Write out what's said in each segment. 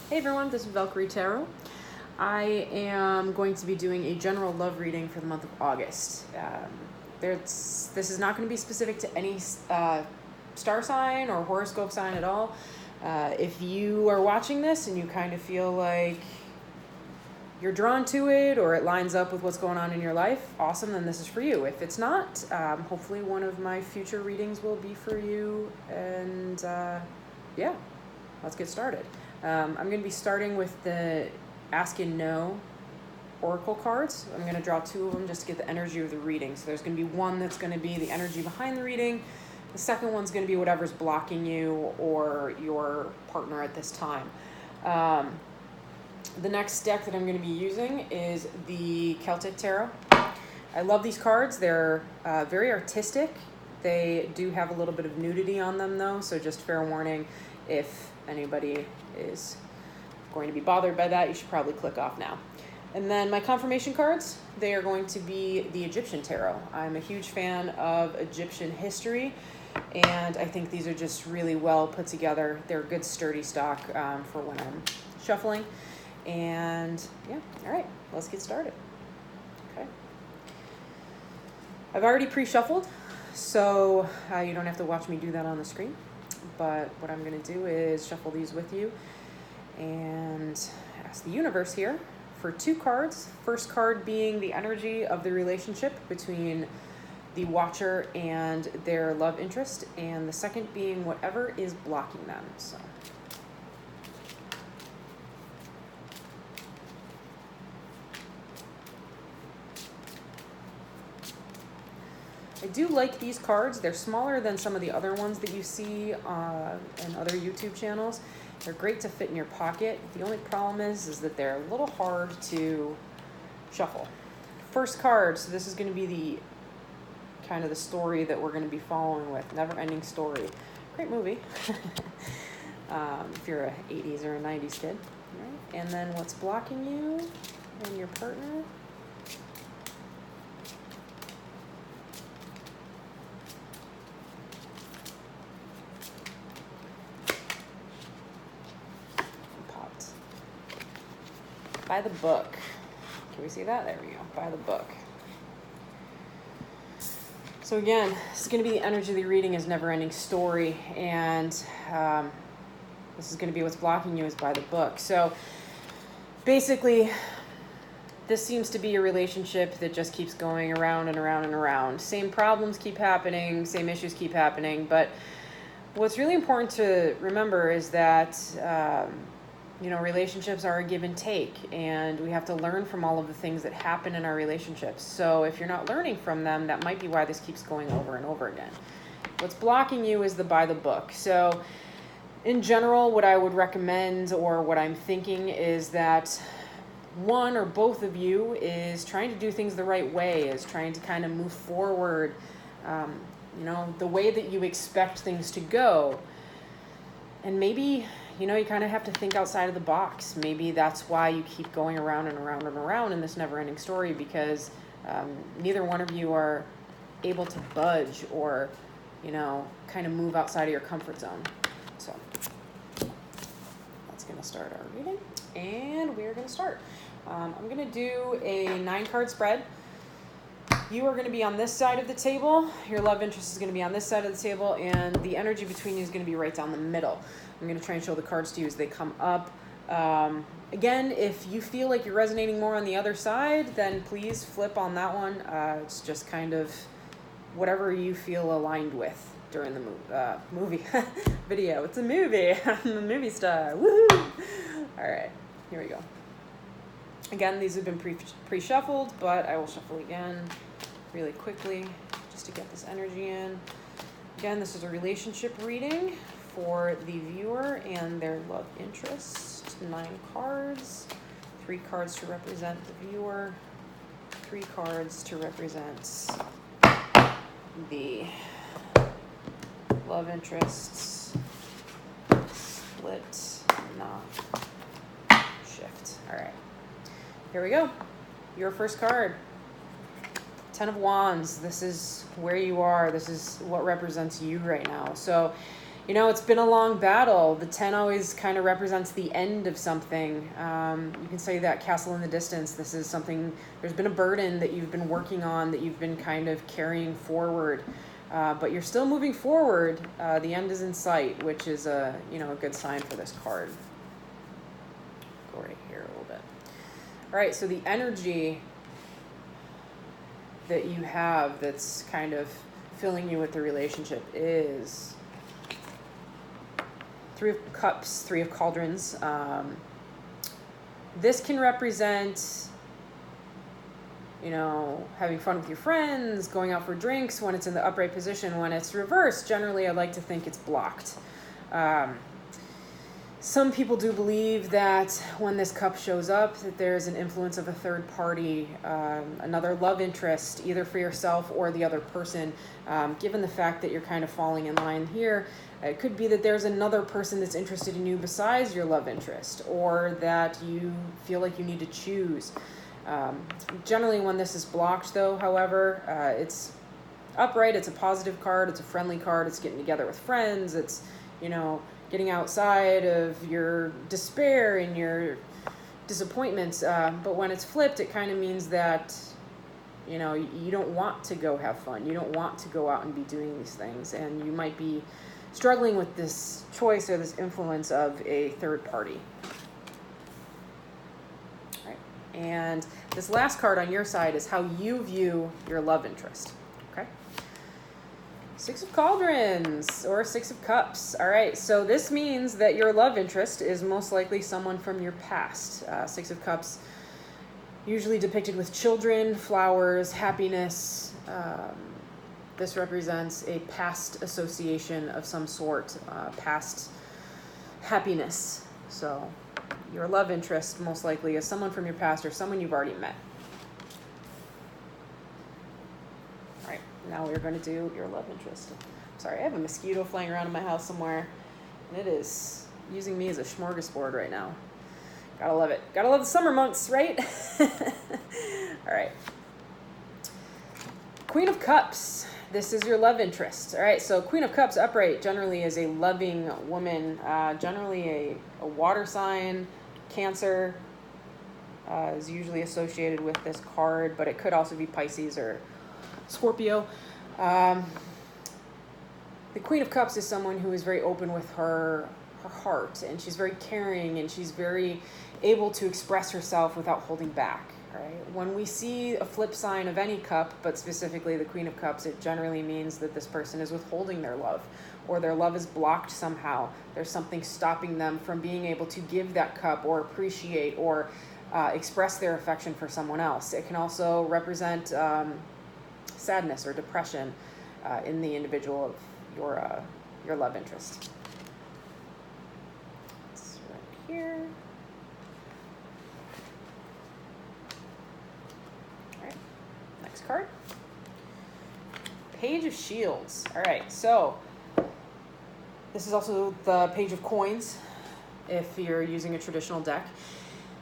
Hey everyone, this is Valkyrie Tarot. I am going to be doing a general love reading for the month of August. This is not going to be specific to any star sign or horoscope sign at all. If you are watching this and you kind of feel like you're drawn to it or it lines up with what's going on in your life, awesome, then this is for you. If it's not, hopefully one of my future readings will be for you. And yeah, let's get started. I'm going to be starting with the Ask and No oracle cards. I'm going to draw two of them just to get the energy of the reading. So there's going to be one that's going to be the energy behind the reading. The second one's going to be whatever's blocking you or your partner at this time. The next deck that I'm going to be using is the Celtic Tarot. I love these cards. They're very artistic. They do have a little bit of nudity on them though, so just fair warning, if anybody is going to be bothered by that, you should probably click off now. And then my confirmation cards, they are going to be the Egyptian Tarot. I'm a huge fan of Egyptian history, and I think these are just really well put together. They're good sturdy stock for when I'm shuffling. And yeah, all right, let's get started. Okay. I've already pre-shuffled, so you don't have to watch me do that on the screen. But what I'm going to do is shuffle these with you and ask the universe here for two cards. First card being the energy of the relationship between the watcher and their love interest, and the second being whatever is blocking them. So I do like these cards. They're smaller than some of the other ones that you see in other YouTube channels. They're great to fit in your pocket. The only problem is that they're a little hard to shuffle. First card, so this is going to be the kind of the story that we're going to be following with. Never Ending Story. Great movie. If you're a 80s or a 90s kid. Right? And then what's blocking you and your partner. By the book. Can we see that? There we go. By the book. So again, this is going to be the energy of the reading is Never Ending Story, and this is going to be what's blocking you is by the book. So basically, this seems to be a relationship that just keeps going around and around and around. Same problems keep happening, same issues keep happening, but what's really important to remember is that relationships are a give and take, and we have to learn from all of the things that happen in our relationships. So if you're not learning from them, that might be why this keeps going over and over again. What's blocking you is the by the book. So in general, what I would recommend or what I'm thinking is that one or both of you is trying to do things the right way, is trying to kind of move forward, the way that you expect things to go. And maybe you kind of have to think outside of the box. Maybe that's why you keep going around and around and around in this never-ending story, because neither one of you are able to budge or, kind of move outside of your comfort zone. So that's going to start our reading, and we're going to start. I'm going to do a 9-card spread. You are going to be on this side of the table. Your love interest is going to be on this side of the table, and the energy between you is going to be right down the middle. I'm going to try and show the cards to you as they come up. Again, if you feel like you're resonating more on the other side, then please flip on that one. It's just kind of whatever you feel aligned with during the movie video. It's a movie. I'm a movie star. Woohoo! All right, here we go. Again, these have been pre-shuffled, but I will shuffle again really quickly just to get this energy in. Again, this is a relationship reading for the viewer and their love interest. 9 cards, 3 cards to represent the viewer, 3 cards to represent the love interests. Split, not shift. All right, here we go. Your first card. 10 of Wands. This is where you are. This is what represents you right now. So You know, it's been a long battle. The 10 always kind of represents the end of something. You can say that castle in the distance. This is something, there's been a burden that you've been working on, that you've been kind of carrying forward. But you're still moving forward. The end is in sight, which is a good sign for this card. Go right here a little bit. All right, so the energy that you have that's kind of filling you with the relationship is Three of Cups, Three of Cauldrons. This can represent, having fun with your friends, going out for drinks when it's in the upright position. When it's reversed, generally I like to think it's blocked. Some people do believe that when this cup shows up, that there's an influence of a third party, another love interest, either for yourself or the other person. Given the fact that you're kind of falling in line here, it could be that there's another person that's interested in you besides your love interest, or that you feel like you need to choose. Generally, when this is blocked, though, however, it's upright, it's a positive card, it's a friendly card, it's getting together with friends, it's, getting outside of your despair and your disappointments. But when it's flipped, it kind of means that, you don't want to go have fun. You don't want to go out and be doing these things. And you might be struggling with this choice or this influence of a third party. All right. And this last card on your side is how you view your love interest. Okay. Six of Cauldrons or Six of Cups. All right, so this means that your love interest is most likely someone from your past. Six of Cups, usually depicted with children, flowers, happiness. This represents a past association of some sort, past happiness. So your love interest most likely is someone from your past or someone you've already met. Now we're going to do your love interest. Sorry, I have a mosquito flying around in my house somewhere, and it is using me as a smorgasbord right now. Gotta love it. Gotta love the summer months, right? All right. Queen of Cups. This is your love interest. All right, so Queen of Cups upright generally is a loving woman, generally a water sign. Cancer is usually associated with this card, but it could also be Pisces or Scorpio. The Queen of Cups is someone who is very open with her heart, and she's very caring, and she's very able to express herself without holding back. Right? When we see a flip sign of any cup, but specifically the Queen of Cups, it generally means that this person is withholding their love, or their love is blocked somehow. There's something stopping them from being able to give that cup or appreciate or express their affection for someone else. It can also represent sadness or depression in the individual of your love interest. It's right here. All right, next card. Page of Shields. All right, so this is also the Page of Coins if you're using a traditional deck.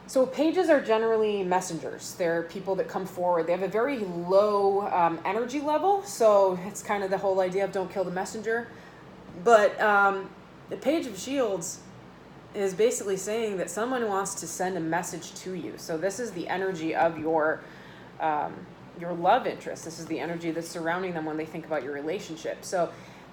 So pages are generally messengers. They're people that come forward. They have a very low energy level, so it's kind of the whole idea of don't kill the messenger. But the Page of Shields is basically saying that someone wants to send a message to you. So this is the energy of your love interest. This is the energy that's surrounding them when they think about your relationship. So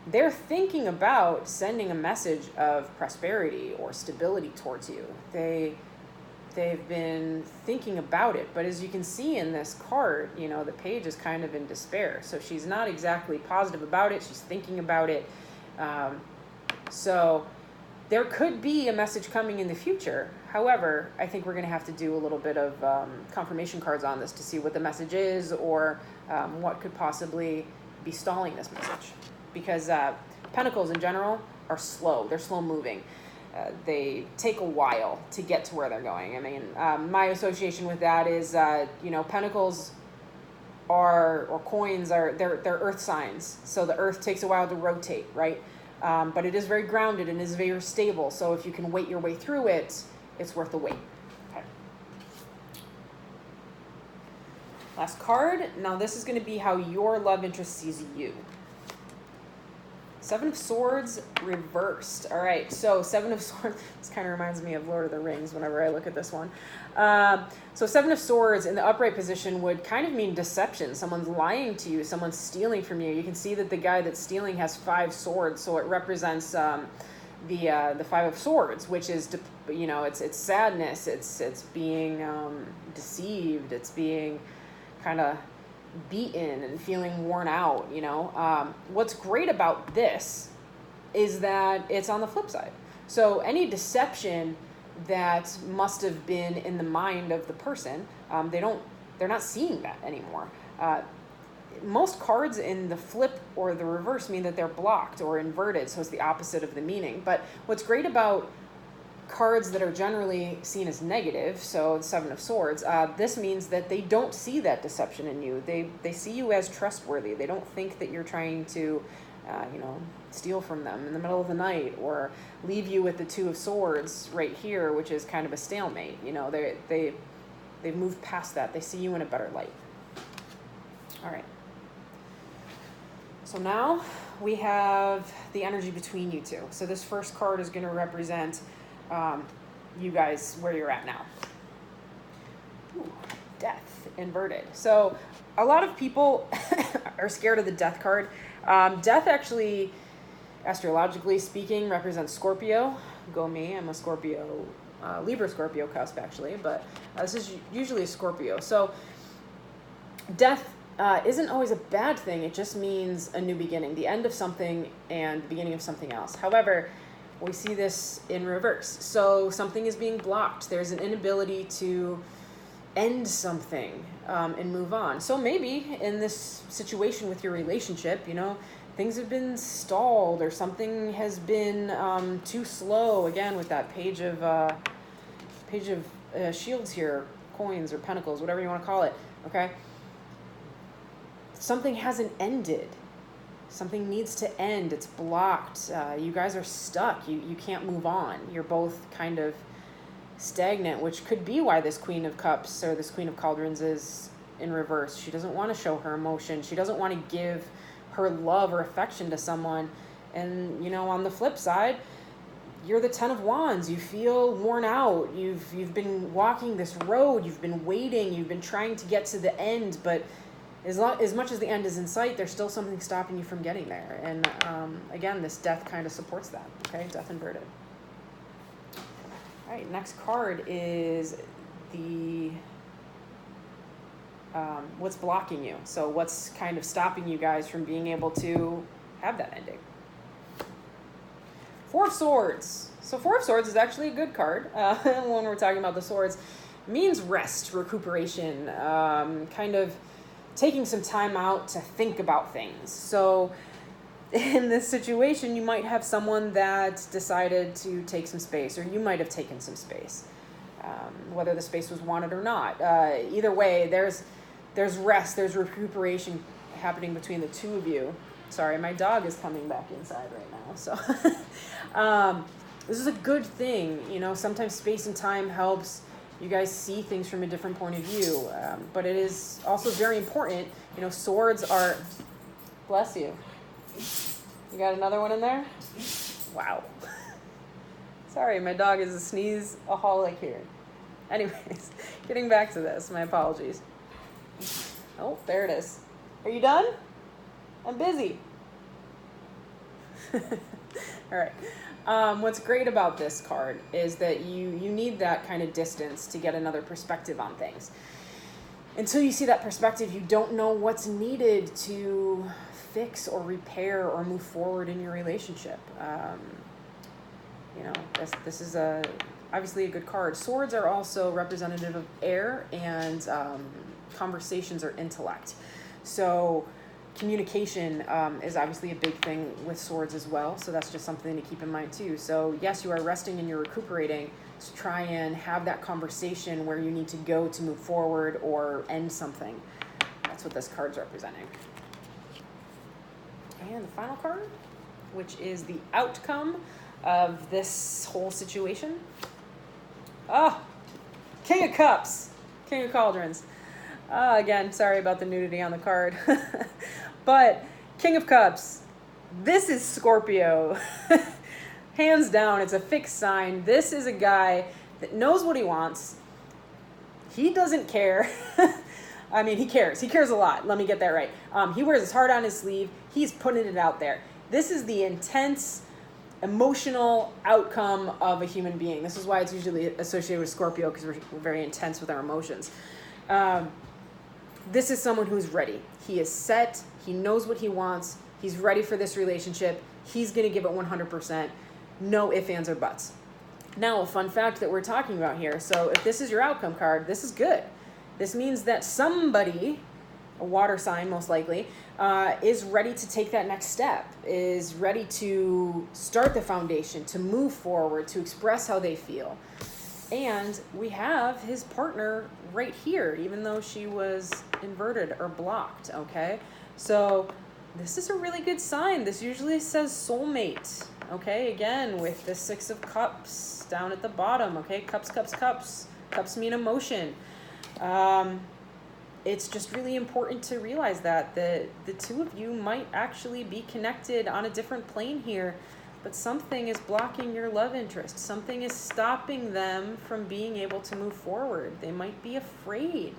they're thinking about sending a message of prosperity or stability towards you. They've been thinking about it, but as you can see in this card, the page is kind of in despair. So she's not exactly positive about it. She's thinking about it. So there could be a message coming in the future. However, I think we're going to have to do a little bit of confirmation cards on this to see what the message is, or what could possibly be stalling this message. Because Pentacles in general are slow. They're slow moving. They take a while to get to where they're going. I mean, my association with that is, Pentacles or coins they're earth signs. So the earth takes a while to rotate, right? But it is very grounded and is very stable. So if you can wait your way through it, it's worth the wait. Okay. Last card. Now this is going to be how your love interest sees you. Seven of Swords reversed. All right, so Seven of Swords, this kind of reminds me of Lord of the Rings whenever I look at this one. So Seven of Swords in the upright position would kind of mean deception. Someone's lying to you, someone's stealing from you. You can see that the guy that's stealing has 5 swords, so it represents the 5 of Swords, which is, you know, it's sadness, it's being deceived, it's being kind of beaten and feeling worn out, you know. What's great about this is that it's on the flip side. So any deception that must have been in the mind of the person, they're not seeing that anymore. Most cards in the flip or the reverse mean that they're blocked or inverted, so it's the opposite of the meaning. But what's great about cards that are generally seen as negative, so the Seven of Swords, this means that they don't see that deception in you. They see you as trustworthy. They don't think that you're trying to, you know, steal from them in the middle of the night or leave you with the Two of Swords right here, which is kind of a stalemate. You know, they've moved past that. They see you in a better light. All right. So now we have the energy between you two. So this first card is going to represent you guys where you're at now. Ooh, Death inverted. So a lot of people are scared of the Death card. Death actually, astrologically speaking, represents Scorpio. Go me, I'm a Scorpio, Libra Scorpio cusp actually, but this is usually a Scorpio. So death isn't always a bad thing. It just means a new beginning, the end of something and the beginning of something else. However, we see this in reverse. So something is being blocked. There's an inability to end something and move on. So maybe in this situation with your relationship, you know, things have been stalled or something has been too slow. Again, with that page of shields here, coins or pentacles, whatever you want to call it. Okay. Something hasn't ended. Something needs to end. It's blocked. You guys are stuck. You can't move on. You're both kind of stagnant, which could be why this Queen of Cups or this Queen of Cauldrons is in reverse. She doesn't want to show her emotion. She doesn't want to give her love or affection to someone. And, you know, on the flip side, you're the Ten of Wands. You feel worn out. You've been walking this road. You've been waiting. You've been trying to get to the end, but as much as the end is in sight, there's still something stopping you from getting there. And again, this Death kind of supports that. Okay, Death inverted. All right, next card is the what's blocking you. So what's kind of stopping you guys from being able to have that ending. Four of Swords. So Four of Swords is actually a good card when we're talking about the swords. It means rest, recuperation, kind of taking some time out to think about things. So in this situation, you might have someone that decided to take some space, or you might have taken some space, whether the space was wanted or not. Either way, there's rest, there's recuperation happening between the two of you. Sorry, my dog is coming back inside right now. So this is a good thing. You know, sometimes space and time helps you guys see things from a different point of view. But it is also very important. You know, swords are... Bless you. You got another one in there? Wow. Sorry, my dog is a sneeze-aholic here. Anyways, getting back to this. My apologies. Oh, there it is. Are you done? I'm busy. All right. What's great about this card is that you need that kind of distance to get another perspective on things. Until you see that perspective, you don't know what's needed to fix or repair or move forward in your relationship. You know, this is obviously a good card. Swords are also representative of air, and conversations are intellect. So communication is obviously a big thing with swords as well. So that's just something to keep in mind too. So yes, you are resting and you're recuperating to try and have that conversation where you need to go to move forward or end something. That's what this card's representing. And the final card, which is the outcome of this whole situation. Oh, King of Cups, King of Cauldrons. Again, sorry about the nudity on the card. But King of Cups, This is Scorpio. Hands down, it's a fixed sign. This is a guy that knows what he wants. He doesn't care. I mean, he cares. He cares a lot. Let me get that right. He wears his heart on his sleeve. He's putting it out there. This is the intense, emotional outcome of a human being. This is why it's usually associated with Scorpio, because we're very intense with our emotions. This is someone who's ready. He is set. He knows what he wants. He's ready for this relationship. He's going to give it 100%. No ifs, ands, or buts. Now, a fun fact that we're talking about here. So if this is your outcome card, this is good. This means that somebody, a water sign most likely, is ready to take that next step, is ready to start the foundation, to move forward, to express how they feel. And we have his partner right here, even though she was inverted or blocked, okay? So this is a really good sign. This usually says soulmate, okay? Again, with the 6 of Cups down at the bottom, okay? Cups, cups, cups. Cups mean emotion. It's just really important to realize that the two of you might actually be connected on a different plane here, but something is blocking your love interest. Something is stopping them from being able to move forward. They might be afraid.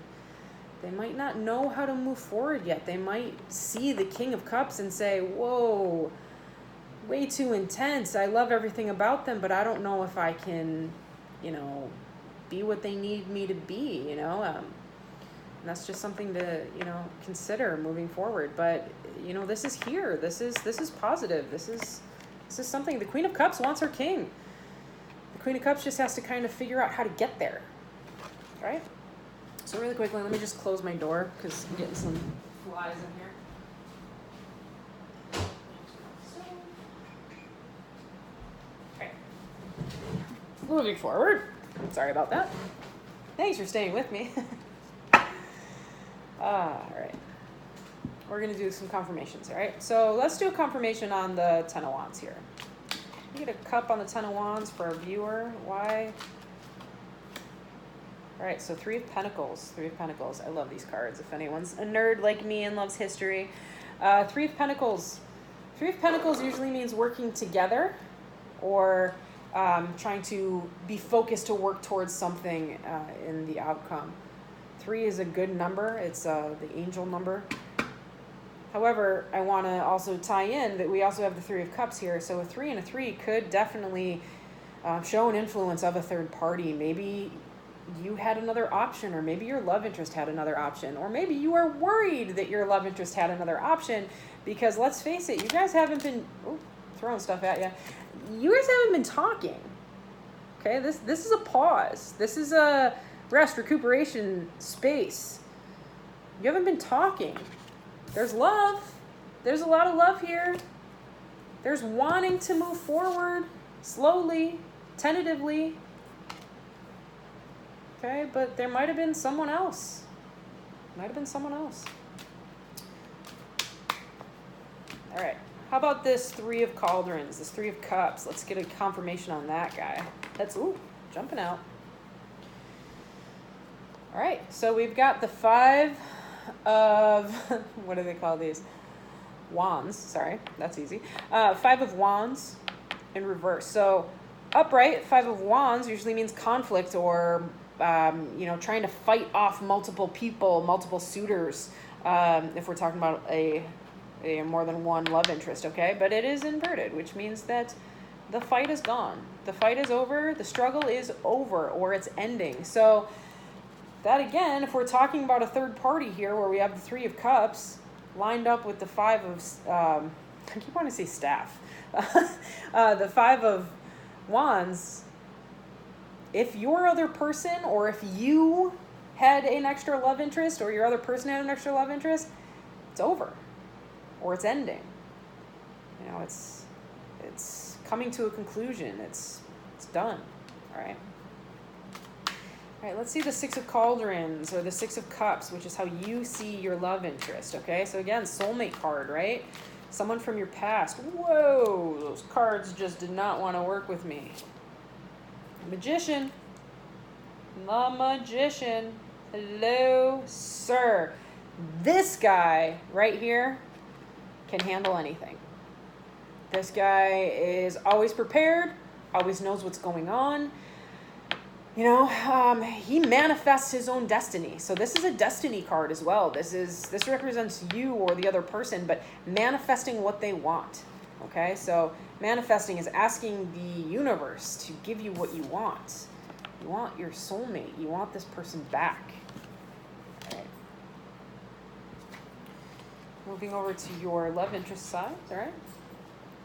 They might not know how to move forward yet. They might see the King of Cups and say, whoa, way too intense. I love everything about them, but I don't know if I can, be what they need me to be, and that's just something to, consider moving forward. But, this is here. This is positive. This is something. The Queen of Cups wants her king. The Queen of Cups just has to kind of figure out how to get there, right? So really quickly, let me just close my door because I'm getting some flies in here. Okay. Moving forward. Sorry about that. Thanks for staying with me. All right. We're going to do some confirmations, all right? So let's do a confirmation on the Ten of Wands here. You get a cup on the Ten of Wands for our viewer. Why? All right, so 3 of Pentacles. 3 of Pentacles. I love these cards. If anyone's a nerd like me and loves history. 3 of Pentacles. 3 of Pentacles usually means working together or trying to be focused to work towards something in the outcome. 3 is a good number. It's the angel number. However, I want to also tie in that we also have the 3 of Cups here. So a 3 and a 3 could definitely show an influence of a third party. Maybe you had another option, or maybe your love interest had another option, or maybe you are worried that your love interest had another option, because let's face it, you guys haven't been throwing stuff at you. You guys haven't been talking. Okay, this is a pause. This is a rest, recuperation space. You haven't been talking. There's love. There's a lot of love here. There's wanting to move forward slowly, tentatively. Okay, but there might have been someone else. Might have been someone else. All right. How about this 3 of Cauldrons, this 3 of Cups? Let's get a confirmation on that guy. That's, jumping out. All right, so we've got the 5 of, what do they call these? Wands, sorry, that's easy. 5 of Wands in reverse. So upright, 5 of Wands usually means conflict or, trying to fight off multiple people, multiple suitors, if we're talking about a more than one love interest, okay? But it is inverted, which means that the fight is gone. The fight is over, the struggle is over, or it's ending. So that again, if we're talking about a third party here where we have the 3 of Cups lined up with the 5 of, I keep wanting to say staff, the 5 of Wands, if your other person, or if you had an extra love interest, or your other person had an extra love interest, it's over, or it's ending. It's coming to a conclusion. It's done. All right. All right, let's see the 6 of Cauldrons, or the 6 of Cups, which is how you see your love interest, okay? So again, soulmate card, right? Someone from your past. Whoa, those cards just did not want to work with me. Magician. The Magician. Hello, sir. This guy right here can handle anything. This guy is always prepared, always knows what's going on. You know, he manifests his own destiny. So this is a destiny card as well. This represents you or the other person, but manifesting what they want. Okay, so manifesting is asking the universe to give you what you want. You want your soulmate. You want this person back. Okay. Moving over to your love interest side. All right.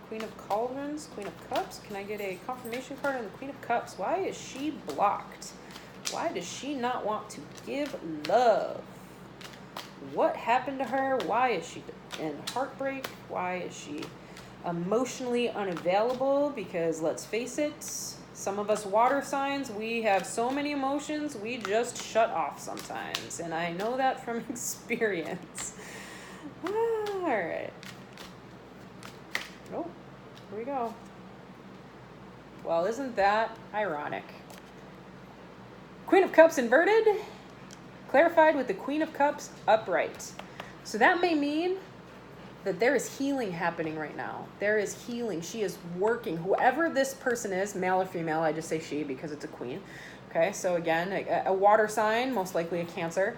Queen of Cauldrons, Queen of Cups. Can I get a confirmation card on the Queen of Cups? Why is she blocked? Why does she not want to give love? What happened to her? Why is she in heartbreak? Why is she emotionally unavailable? Because let's face it, some of us water signs, we have so many emotions, we just shut off sometimes. And I know that from experience. All right. Oh, here we go. Well, isn't that ironic? Queen of Cups inverted, clarified with the Queen of Cups upright. So that may mean that there is healing happening right now. There is healing. She is working. Whoever this person is, male or female, I just say she because it's a queen. Okay, so again, a water sign, most likely a Cancer.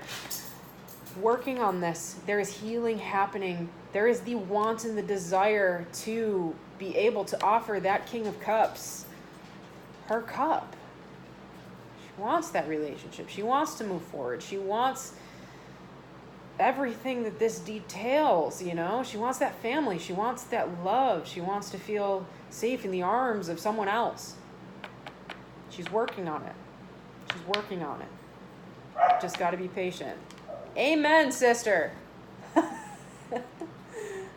Working on this. There is healing happening. There is the want and the desire to be able to offer that King of Cups her cup. She wants that relationship. She wants to move forward. She wants everything that this details, you know? She wants that family. She wants that love. She wants to feel safe in the arms of someone else. She's working on it. She's working on it. Just got to be patient. Amen, sister.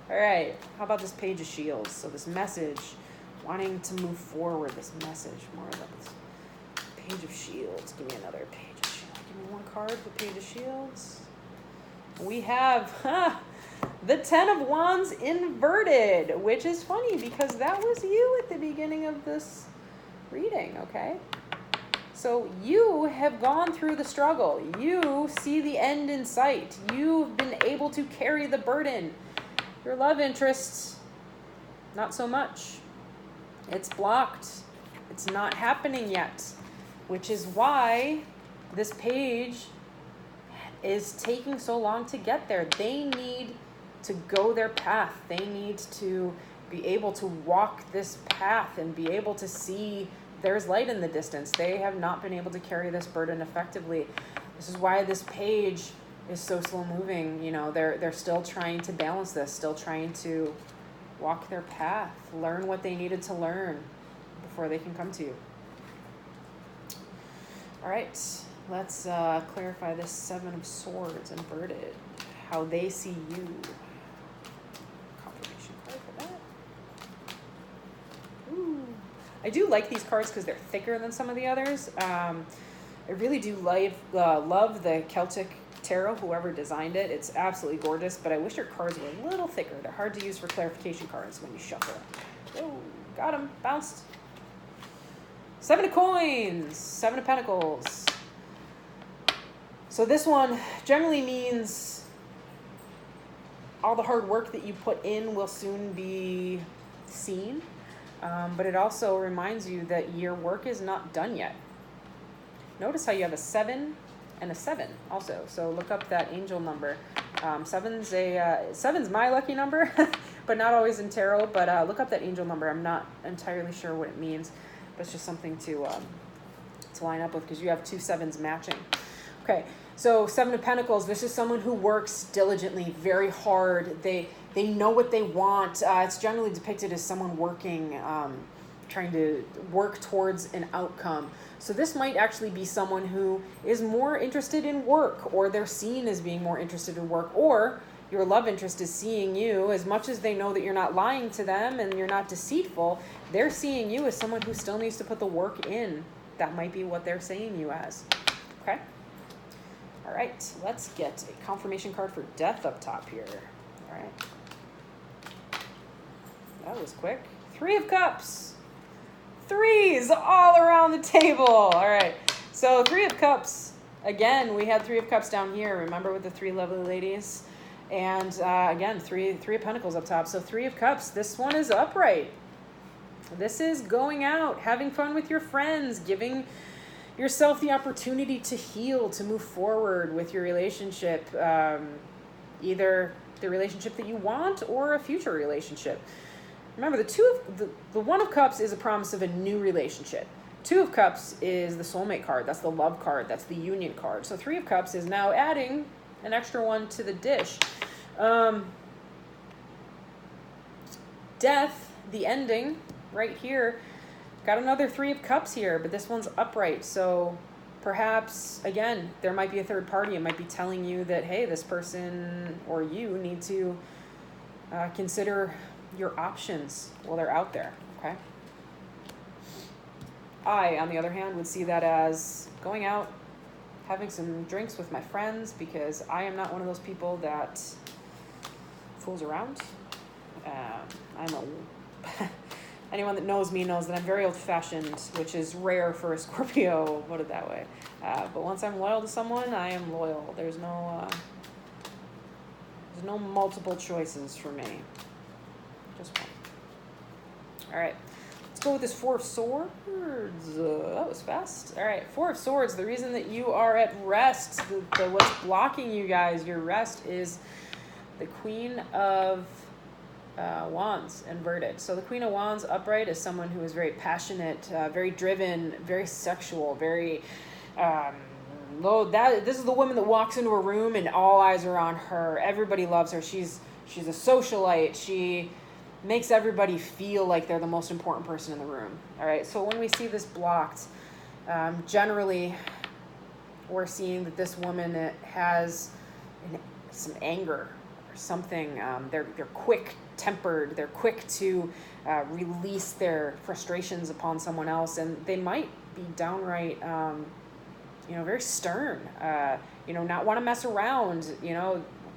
All right. How about this Page of Shields? So this message, wanting to move forward, this message, more about this Page of Shields. Give me another Page of Shields. Give me one card for Page of Shields. We have the Ten of Wands inverted, which is funny because that was you at the beginning of this reading, okay? So you have gone through the struggle. You see the end in sight. You've been able to carry the burden. Your love interest, not so much. It's blocked. It's not happening yet, which is why this page is taking so long to get there. They need to go their path. They need to be able to walk this path and be able to see there's light in the distance. They have not been able to carry this burden effectively. This is why this page is so slow moving. You know, they're still trying to balance this, still trying to walk their path, learn what they needed to learn before they can come to you. All right, let's clarify this Seven of Swords inverted, how they see you. Confirmation card for that. Ooh. I do like these cards because they're thicker than some of the others. I really do love the Celtic Tarot, whoever designed it. It's absolutely gorgeous, but I wish your cards were a little thicker. They're hard to use for clarification cards when you shuffle. Oh, got him. Bounced. Seven of Coins. Seven of Pentacles. So this one generally means all the hard work that you put in will soon be seen. But it also reminds you that your work is not done yet. Notice how you have a 7 and a 7 also. So look up that angel number. Seven's my lucky number, but not always in tarot. But look up that angel number. I'm not entirely sure what it means, but it's just something to line up with because you have two 7s matching. Okay, so Seven of Pentacles. This is someone who works diligently, very hard. They know what they want. It's generally depicted as someone working, trying to work towards an outcome. So this might actually be someone who is more interested in work, or they're seen as being more interested in work, or your love interest is seeing you, as much as they know that you're not lying to them and you're not deceitful, they're seeing you as someone who still needs to put the work in. That might be what they're saying you as. Okay? All right, let's get a confirmation card for Death up top here. All right. That was quick. Three of Cups. Threes all around the table. All right. So Three of Cups. Again, we had Three of Cups down here. Remember with the three lovely ladies? And again, three of Pentacles up top. So Three of Cups. This one is upright. This is going out, having fun with your friends, giving yourself the opportunity to heal, to move forward with your relationship, either the relationship that you want or a future relationship. Remember, the One of Cups is a promise of a new relationship. Two of Cups is the soulmate card. That's the love card. That's the union card. So Three of Cups is now adding an extra one to the dish. Death, the ending, right here. Got another Three of Cups here, but this one's upright. So perhaps, again, there might be a third party. It might be telling you that, hey, this person or you need to consider your options while they're out there, okay? I, on the other hand, would see that as going out, having some drinks with my friends, because I am not one of those people that fools around. Anyone that knows me knows that I'm very old-fashioned, which is rare for a Scorpio, put it that way. But once I'm loyal to someone, I am loyal. There's no multiple choices for me. Just one. All right. Let's go with this Four of Swords. That was fast. All right. Four of Swords. The reason that you are at rest, what's blocking you guys, your rest, is the Queen of Wands inverted. So the Queen of Wands upright is someone who is very passionate, very driven, very sexual, very this is the woman that walks into a room and all eyes are on her. Everybody loves her. She's a socialite. She makes everybody feel like they're the most important person in the room. All right. So when we see this blocked, generally we're seeing that this woman has some anger or something. They're quick-tempered. They're quick to release their frustrations upon someone else, and they might be downright, very stern. Not want to mess around.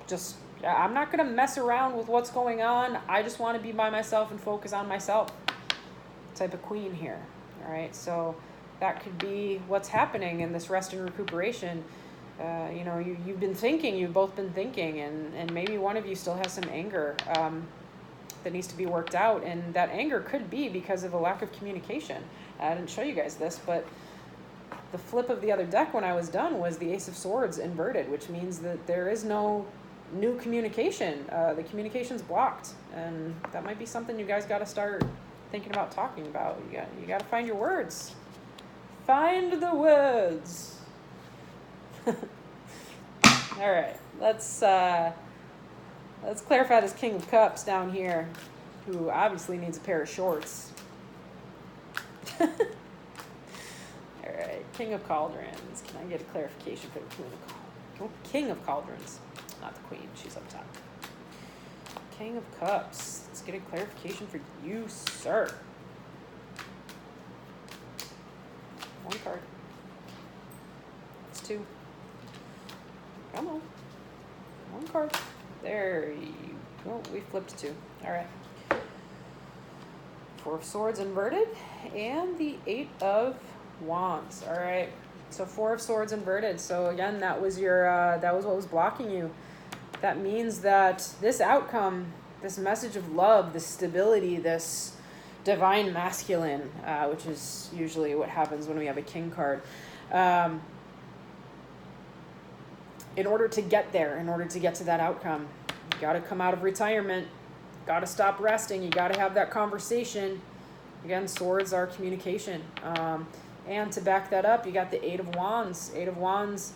Just I'm not going to mess around with what's going on. I just want to be by myself and focus on myself. Type of queen here. All right, so that could be what's happening in this rest and recuperation. You've been thinking, you've both been thinking, and maybe one of you still has some anger that needs to be worked out, and that anger could be because of a lack of communication. I didn't show you guys this, but the flip of the other deck when I was done was the Ace of Swords inverted, which means that there is no new communication. The communication's blocked, and that might be something you guys got to start thinking about talking about. You got to find your words. Find the words. All right, let's clarify this King of Cups down here, who obviously needs a pair of shorts. All right, King of Cauldrons. Can I get a clarification for the King of Cauldrons? Not the Queen, she's up top. King of Cups. Let's get a clarification for you, sir. One card. That's two. Come on. One card. There you go. We flipped two. All right. Four of Swords inverted and the Eight of Wands. All right. So Four of Swords inverted. So again, that was what was blocking you. That means that this outcome, this message of love, this stability, this divine masculine, which is usually what happens when we have a king card. In order to get there, in order to get to that outcome, you got to come out of retirement, got to stop resting, you got to have that conversation. Again, swords are communication. And to back that up, you got the Eight of Wands. Eight of Wands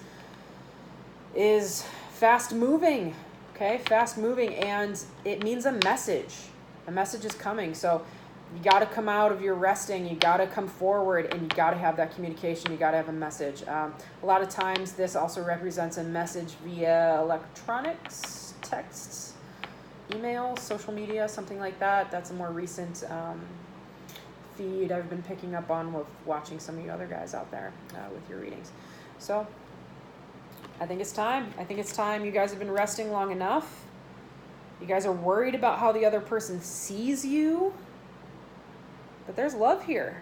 is fast moving, okay? Fast moving, and it means a message. A message is coming. So you got to come out of your resting, you got to come forward, and you got to have that communication, you got to have a message. A lot of times this also represents a message via electronics, texts, email, social media, something like that. That's a more recent feed I've been picking up on with watching some of you other guys out there with your readings. So I think it's time. I think it's time. You guys have been resting long enough. You guys are worried about how the other person sees you. But there's love here.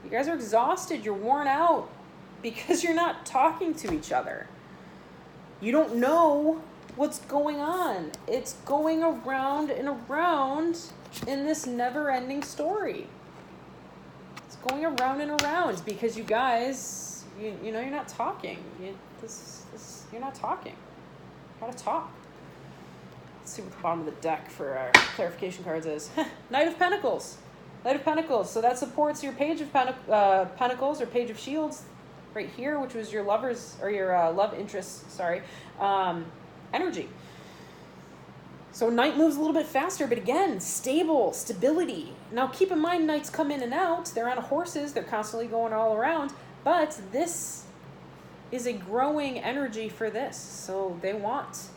You guys are exhausted. You're worn out because you're not talking to each other. You don't know what's going on. It's going around and around in this never-ending story. It's going around and around because you guys, you know, you're not talking. You're not talking. You gotta talk. Let's see what the bottom of the deck for our clarification cards is. Knight of Pentacles. Knight of Pentacles. So that supports your Page of Pentacles or Page of Shields right here, which was your lover's or your love interest, sorry, energy. So Knight moves a little bit faster, but again, stable, stability. Now keep in mind, Knights come in and out. They're on horses. They're constantly going all around. But this is a growing energy for this. So they want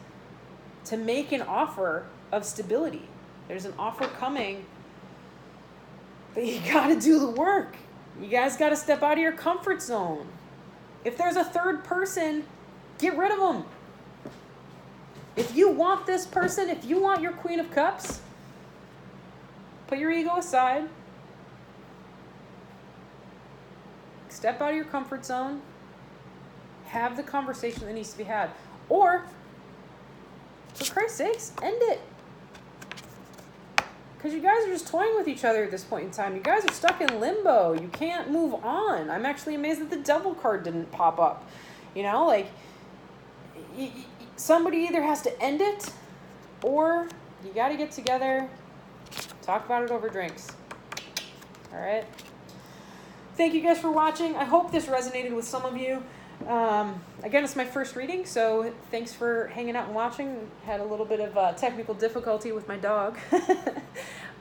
to make an offer of stability. There's an offer coming, but you got to do the work. You guys got to step out of your comfort zone. If there's a third person, get rid of them. If you want this person, if you want your Queen of Cups, put your ego aside. Step out of your comfort zone. Have the conversation that needs to be had. Or, for Christ's sakes, end it. Because you guys are just toying with each other at this point in time. You guys are stuck in limbo. You can't move on. I'm actually amazed that the Devil card didn't pop up. You know, like, somebody either has to end it, or you got to get together, talk about it over drinks. All right? Thank you guys for watching. I hope this resonated with some of you. Again, it's my first reading, so thanks for hanging out and watching. Had a little bit of technical difficulty with my dog.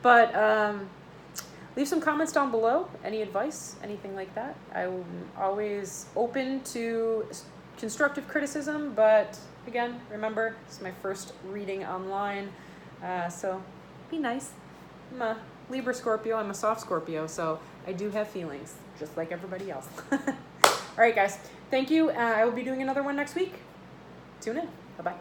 But leave some comments down below. Any advice, anything like that. I'm always open to constructive criticism, but again, remember, it's my first reading online, so be nice. I'm a Libra Scorpio. I'm a soft Scorpio, so I do have feelings, just like everybody else. All right, guys. Thank you. I will be doing another one next week. Tune in. Bye-bye.